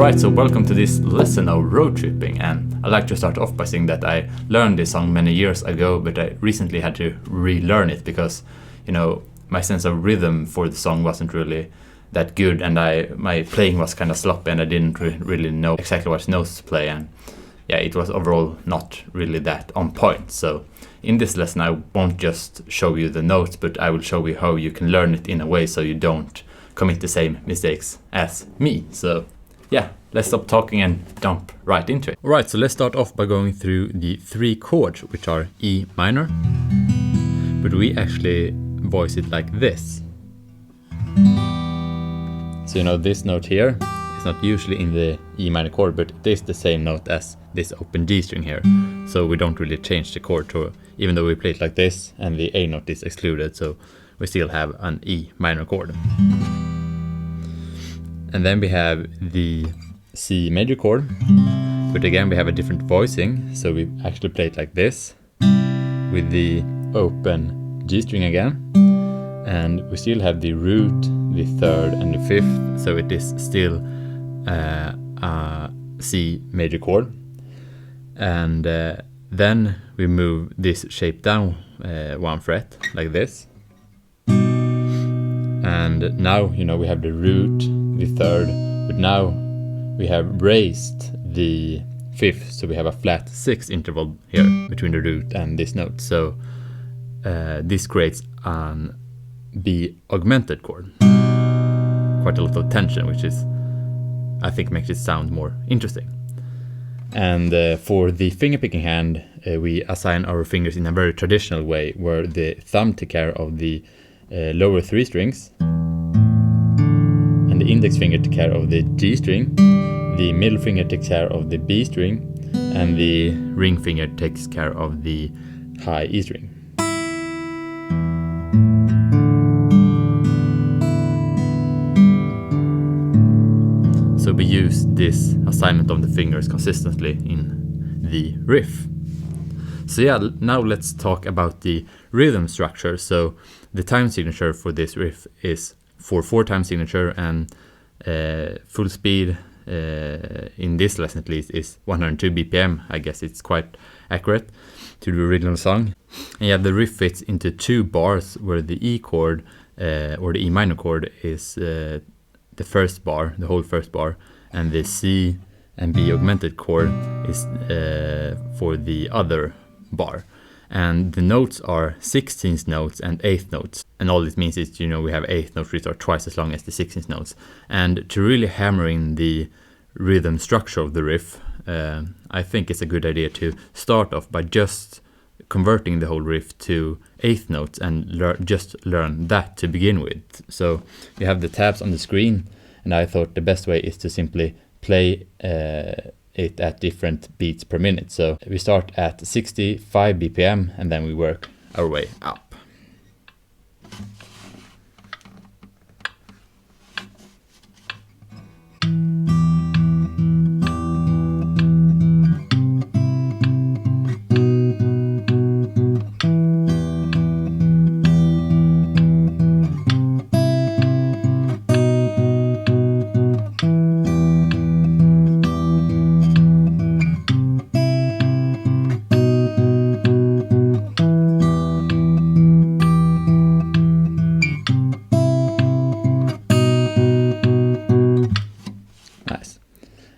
Alright, so welcome to this lesson of road tripping, and I'd like to start off by saying that I learned this song many years ago, but I recently had to relearn it because, my sense of rhythm for the song wasn't really that good, and my playing was kind of sloppy, and I didn't really know exactly what notes to play, and yeah, it was overall not really that on point. So in this lesson I won't just show you the notes, but I will show you how you can learn it in a way so you don't commit the same mistakes as me. So yeah, let's stop talking and jump right into it. Alright, so let's start off by going through the 3 chords, which are E minor, but we actually voice it like this. So this note here is not usually in the E minor chord, but it is the same note as this open G string here. So we don't really change the chord to, even though we play it like this and the A note is excluded, so we still have an E minor chord. And then we have the C major chord, but again we have a different voicing, so we actually play it like this with the open G string again, and we still have the root, the 3rd and the 5th, so it is still a C major chord. And then we move this shape down 1 fret like this, and now we have the root, the 3rd, but now we have raised the 5th, so we have a flat 6 interval here between the root and this note. So this creates an B augmented chord, quite a lot of tension, which is, I think, makes it sound more interesting. And for the fingerpicking hand, we assign our fingers in a very traditional way, where the thumb takes care of the lower 3 strings, and the index finger takes care of the G string, the middle finger takes care of the B string, and the ring finger takes care of the high E string. So we use this assignment of the fingers consistently in the riff. So yeah, now let's talk about the rhythm structure. So the time signature for this riff is 4/4 time signature, and full speed in this lesson at least is 102 BPM. I guess it's quite accurate to the original song. And yeah, the riff fits into 2 bars, where the E chord or the E minor chord is the first bar, the whole first bar, and the C and B augmented chord is for the other bar. And the notes are 16th notes and 8th notes, and all it means is we have 8th notes which are twice as long as the 16th notes. And to really hammer in the rhythm structure of the riff, I think it's a good idea to start off by just converting the whole riff to 8th notes and just learn that to begin with. So you have the tabs on the screen, and I thought the best way is to simply play it at different beats per minute. So we start at 65 BPM and then we work our way up.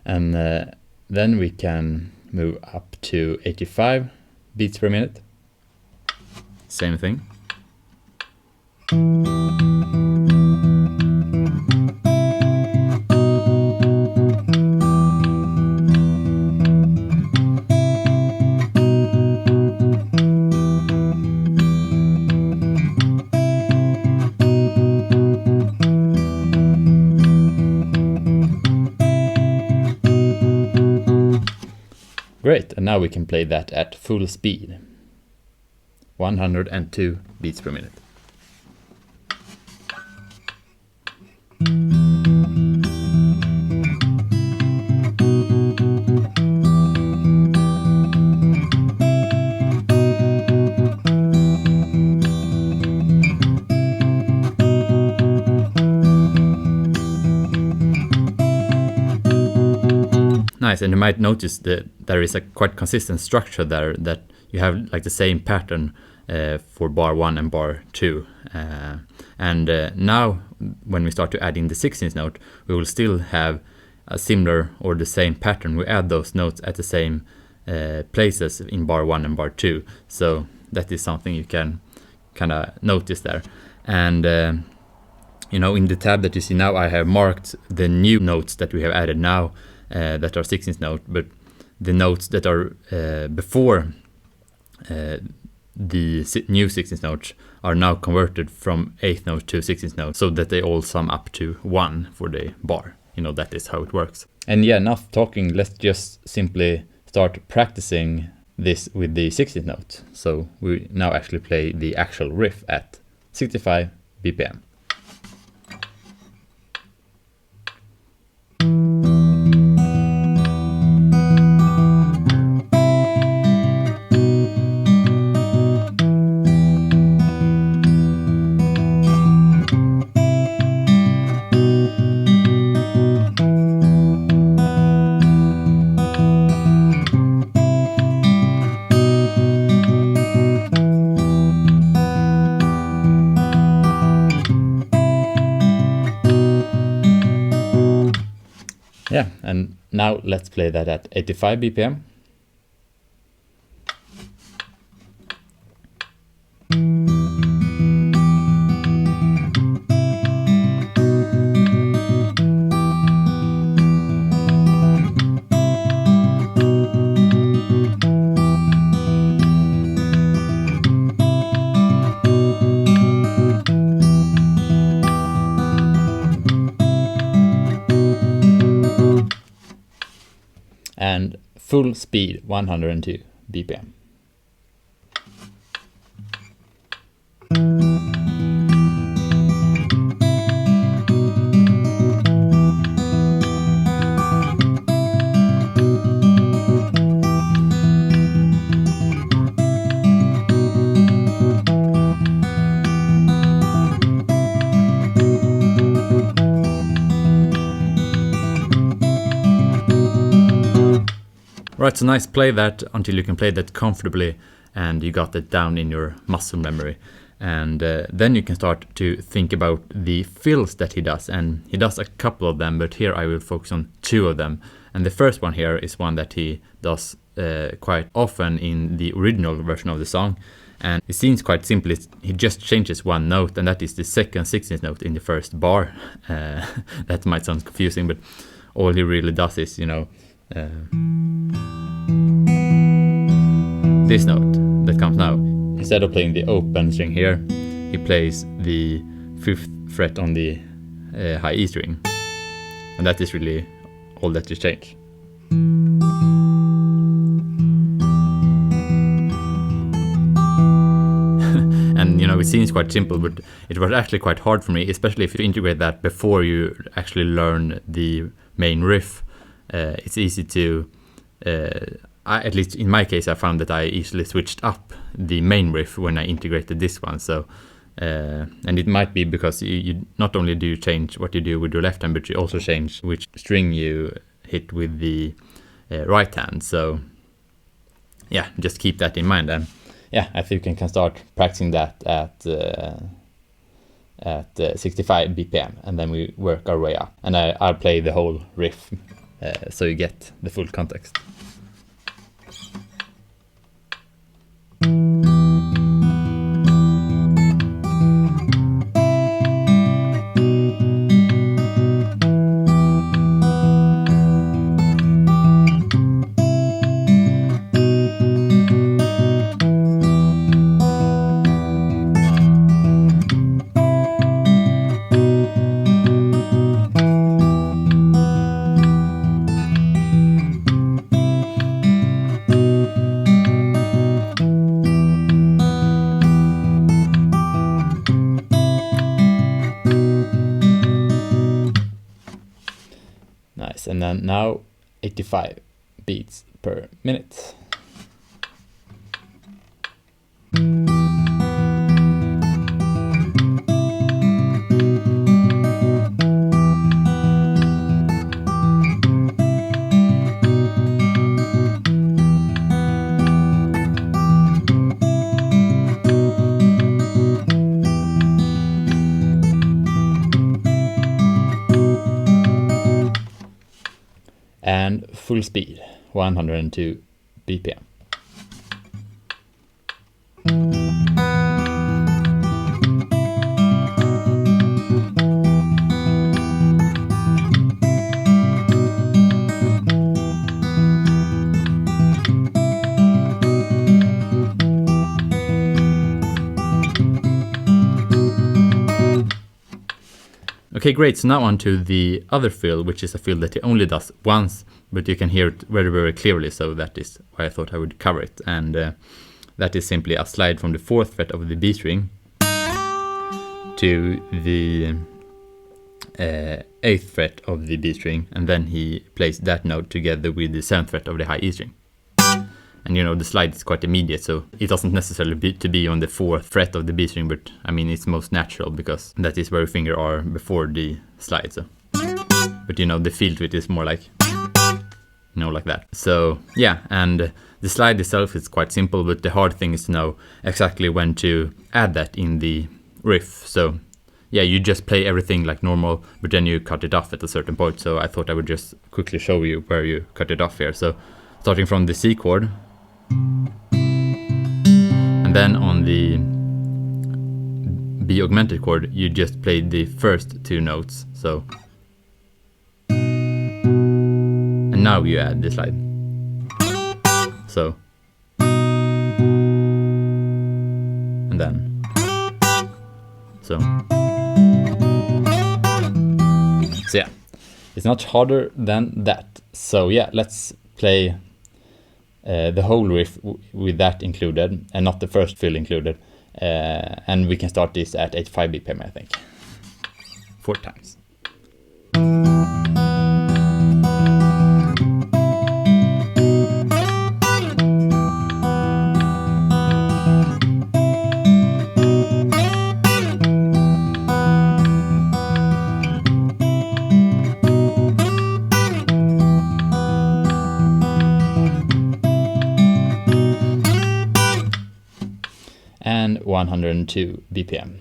And then we can move up to 85 beats per minute. Same thing. Great, and now we can play that at full speed. 102 beats per minute. nice. And you might notice that there is a quite consistent structure there, that you have like the same pattern for bar 1 and bar 2. Now when we start to add in the 16th note, we will still have a similar or the same pattern. We add those notes at the same places in bar 1 and bar 2. So that is something you can kind of notice there. And you know, in the tab that you see now, I have marked the new notes that we have added now that are 16th note, but the notes that are before the new 16th notes are now converted from 8th note to 16th note, so that they all sum up to 1 for the bar. You know, that is how it works. And yeah, enough talking, let's just simply start practicing this with the 16th note. So we now actually play the actual riff at 65 BPM. Yeah, and now let's play that at 85 BPM. And full speed 102 BPM. Right, so nice, play that until you can play that comfortably and you got that down in your muscle memory. And then you can start to think about the fills that he does. And he does a couple of them, but here I will focus on 2 of them. And the first one here is one that he does quite often in the original version of the song. And it seems quite simple. He just changes 1 note, and that is the second 16th note in the first bar. That might sound confusing, but all he really does is, you know, this note that comes now. Instead of playing the open string here, he plays the 5th fret on the high E string, and that is really all that you change. And you know, it seems quite simple, but it was actually quite hard for me, especially if you integrate that before you actually learn the main riff. It's easy to, at least in my case, I found that I easily switched up the main riff when I integrated this one. So, and it might be because you not only do you change what you do with your left hand, but you also change which string you hit with the right hand. So, yeah, just keep that in mind. And yeah, I think you can start practicing that at 65 BPM, and then we work our way up. And I'll play the whole riff so you get the full context. Nice, and then now 85 beats per minute. and full speed, 102 BPM. Okay, great. So now on to the other fill, which is a fill that he only does once, but you can hear it very, very clearly. So that is why I thought I would cover it. And that is simply a slide from the 4th fret of the B string to the 8th fret of the B string, and then he plays that note together with the 7th fret of the high E string. And you know, the slide is quite immediate, so it doesn't necessarily be on the 4th fret of the B string, but I mean, it's most natural because that is where your finger are before the slide. So, but you know, the feel to it is more like, you know, like that. So yeah, and the slide itself is quite simple, but the hard thing is to know exactly when to add that in the riff. So yeah, you just play everything like normal, but then you cut it off at a certain point. So I thought I would just quickly show you where you cut it off here. So starting from the C chord, and then on the B augmented chord, you just play the first 2 notes. So, and now you add the slide. So, and then, so yeah, it's not harder than that. So yeah, let's play the whole riff with that included, and not the first fill included. And we can start this at 85 BPM, I think. 4 times. And 102 BPM.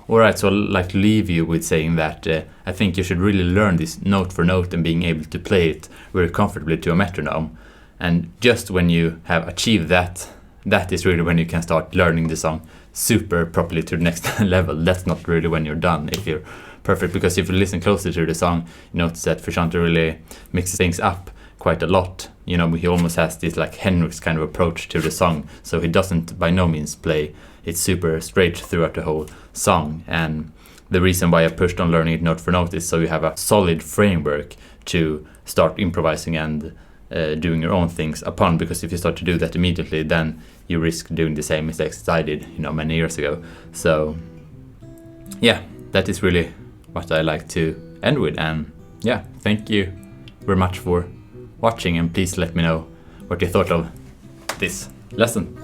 Alright, so I'd like to leave you with saying that I think you should really learn this note for note and being able to play it very comfortably to a metronome. And just when you have achieved that, that is really when you can start learning the song super properly to the next level. That's not really when you're done, if you're perfect, because if you listen closely to the song, you notice that Frusciante really mixes things up quite a lot. You know, he almost has this like Hendrix kind of approach to the song, so he doesn't by no means play it super straight throughout the whole song. And the reason why I pushed on learning it note for note is so you have a solid framework to start improvising and doing your own things upon, because if you start to do that immediately, then you risk doing the same mistakes as I did, you know, many years ago. So yeah, that is really what I like to end with. And yeah, thank you very much for watching, and please let me know what you thought of this lesson.